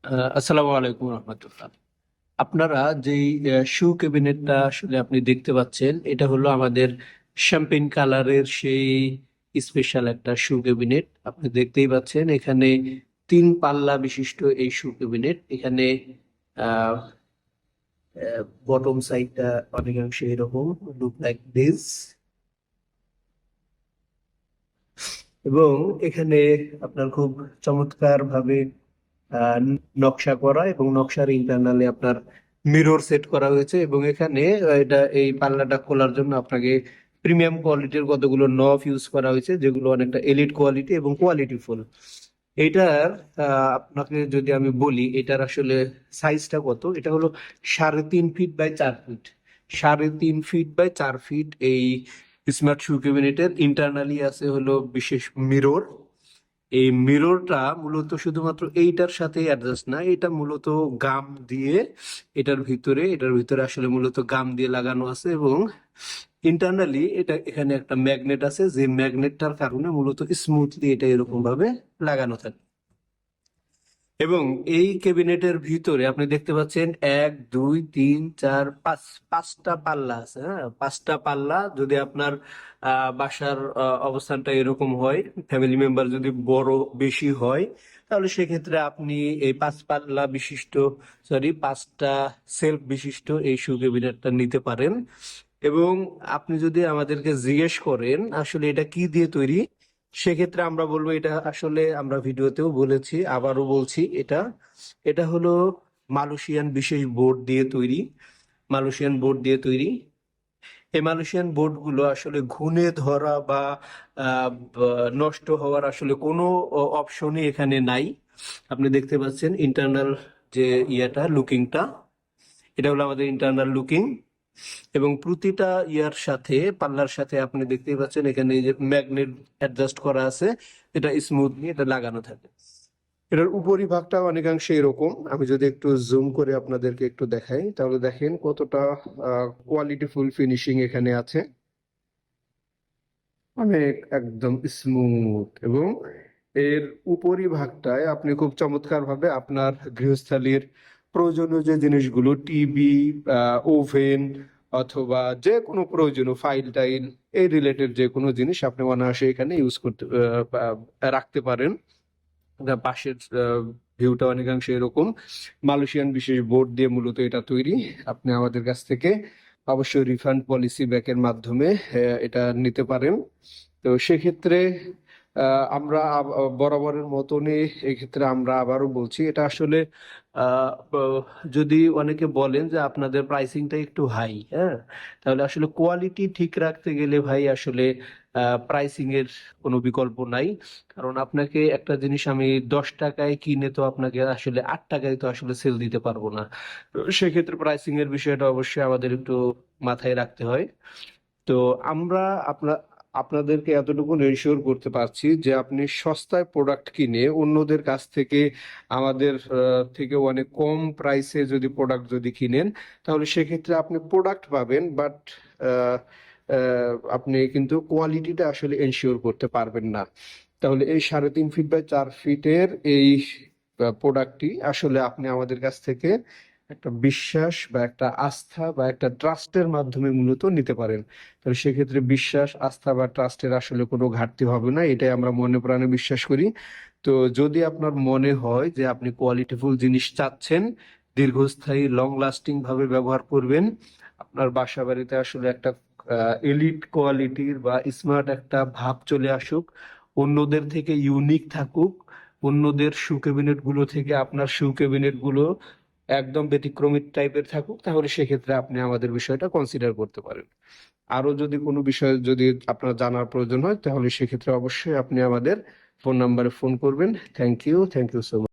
আসসালামু আলাইকুম রহমতুল্লাহ। আপনারা যেই শু ক্যাবিনেটটা আসলে আপনি দেখতে পাচ্ছেন, এটা হলো আমাদের শ্যাম্পেন কালারের সেই স্পেশাল একটা শু ক্যাবিনেট। আপনি দেখতেই পাচ্ছেন এখানে 3 পাল্লা বিশিষ্ট এই শু ক্যাবিনেট। এখানে বটম সাইডটা অনেকাংশে এরকম লুক লাইক দিস, এবং এখানে আপনার খুব চমৎকার ভাবে আহ, নকশা করা, এবং নকশার ইন্টারনালে আপনার মিরর সেট করা হয়েছে। এবং এখানে এটা এই পাল্লাটা খোলার জন্য আপনাকে প্রিমিয়াম কোয়ালিটির কতগুলো নব ইউজ করা হয়েছে, যেগুলো অনেকটা এলিট কোয়ালিটি এবং কোয়ালিটিফুল। এটার আপনাকে যদি আমি বলি এটার আসলে সাইজটা কত, এটা হলো 3.5 feet by 4 feet. 3.5 feet by 4 feet এই স্মার্ট শু ক্যাবিনেটের ইন্টারনালি আছে হলো বিশেষ মিরর। এই মিররটা মূলত শুধুমাত্র এইটার সাথে অ্যাডজাস্ট না, এটা মূলত গাম দিয়ে, এটার ভিতরে আসলে মূলত গাম দিয়ে লাগানো আছে। এবং ইন্টারনালি এটা এখানে একটা ম্যাগনেট আছে, যে ম্যাগনেটটার কারণে মূলত স্মুথলি এটা এরকম ভাবে লাগানো থাকে। এবং এই ক্যাবিনেটের ভিতরে আপনি দেখতে পাচ্ছেন 1 2 3 4 5 পাঁচটা পাল্লা আছে। হ্যাঁ, পাঁচটা পাল্লা। যদি আপনার বাসার অবস্থানটা এরকম হয়, ফ্যামিলি মেম্বার যদি বড় বেশি হয়, তাহলে সেক্ষেত্রে আপনি এই 5 পাল্লা বিশিষ্ট, সরি, 5টা সেলফ বিশিষ্ট এই শু ক্যাবিনেটটা নিতে পারেন। এবং আপনি যদি আমাদেরকে জিজ্ঞেস করেন আসলে এটা কি দিয়ে তৈরি, সেক্ষেত্রে আমরা বলবো এটা আসলে আমরা ভিডিওতেও বলেছি, আবারও বলছি, এটা এটা হলো মালয়েশিয়ান বিশেষ বোর্ড দিয়ে তৈরি। মালয়েশিয়ান বোর্ড দিয়ে তৈরি। এই মালয়েশিয়ান বোর্ডগুলো আসলে ঘুণে ধরা বা নষ্ট হওয়ার আসলে কোনো অপশনই এখানে নাই। আপনি দেখতে পাচ্ছেন ইন্টারনাল যে লুকিংটা, এটা হলো আমাদের ইন্টারনাল লুকিং। এবং প্রতিটা পাল্লার সাথে আপনি দেখতেই পাচ্ছেন এখানে যে ম্যাগনেট অ্যাডজাস্ট করা আছে, এটা স্মুথলি এটা লাগানো থাকে। এটার উপরিভাগটা অনেকাংশে এরকম। আমি যদি একটু জুম করে আপনাদেরকে একটু দেখাই, তাহলে দেখেন কতটা কোয়ালিটিফুল ফিনিশিং এখানে আছে। অনেক একদম স্মুথ। এবং এর উপরিভাগটায় আপনি খুব চমৎকার ভাবে আপনার গৃহস্থালির প্রয়োজনীয় যে জিনিসগুলো, টিভি, ওভেন, অথবা যে কোনো প্রয়োজনীয় ফাইল টাইল, এই রিলেটেড যে কোনো জিনিস আপনি অনায়াসে এখানে ইউজ করতে রাখতে পারেন। পাশের ভিউটা অনেকাংশে এরকম। মালয়েশিয়ান বিশেষ বোর্ড দিয়ে মূলত এটা তৈরি। আপনি আমাদের কাছ থেকে অবশ্যই রিফান্ড পলিসি ব্যাকের মাধ্যমে এটা নিতে পারেন। তো সেক্ষেত্রে আমরা বরাবরের মতনই এক্ষেত্রে আমরা আবারও বলছি, এটা আসলে যদি অনেকে বলেন যে আপনাদের প্রাইসিংটা একটু হাই, হ্যাঁ, তাহলে আসলে কোয়ালিটি ঠিক রাখতে গেলে ভাই আসলে প্রাইসিং এর কোনো বিকল্প নাই। কারণ আপনাকে একটা জিনিস আমি 10 টাকায় কিনে তো আপনাকে আসলে 8 টাকায় তো আসলে সেল দিতে পারবো না। তো সেক্ষেত্রে প্রাইসিং এর বিষয়টা অবশ্যই আমাদের একটু মাথায় রাখতে হয়। তো আমরা আপনা আপনাদেরকে এতটুকু এনশিওর করতে পারছি যে আপনি সস্তায় প্রোডাক্ট কিনে অন্যদের কাছ থেকে আমাদের থেকে অনেক কম প্রাইসে যদি প্রোডাক্ট যদি কিনেন, তাহলে সেক্ষেত্রে আপনি প্রোডাক্ট পাবেন, বাট আপনি কিন্তু কোয়ালিটিটা আসলে এনশিওর করতে পারবেন না। তাহলে এই 3.5 ফিট বাই 4 ফিটের এই প্রোডাক্টটি আসলে আপনি আমাদের কাছ থেকে একটা বিশ্বাস বা একটা আস্থা বা একটা ট্রাস্টের মাধ্যমে মূলত নিতে পারেন। তাহলে সেক্ষেত্রে বিশ্বাস, আস্থা বা ট্রাস্টের আসলে কোনো ঘাটতি হবে না, এটাই আমরা মনে প্রাণে বিশ্বাস করি। তো যদি আপনার মনে হয় যে আপনি কোয়ালিটিফুল জিনিস চাচ্ছেন, দীর্ঘস্থায়ী লং লাস্টিং ভাবে ব্যবহার করবেন, আপনার বাসা বাড়িতে আসলে একটা এলিট কোয়ালিটির বা স্মার্ট একটা ভাব চলে আসুক, অন্যদের থেকে ইউনিক থাকুক, অন্যদের শু ক্যাবিনেট গুলো থেকে আপনার শু ক্যাবিনেট গুলো একদম ব্যতিক্রমী টাইপের থাকুক, তাহলে সেক্ষেত্রে আপনি আমাদের বিষয়টা কনসিডার করতে পারেন। আরো যদি কোনো বিষয় যদি আপনার জানার প্রয়োজন হয়, তাহলে সেক্ষেত্রে অবশ্যই আপনি আমাদের ফোন নাম্বারে ফোন করবেন। Thank you, thank you so much.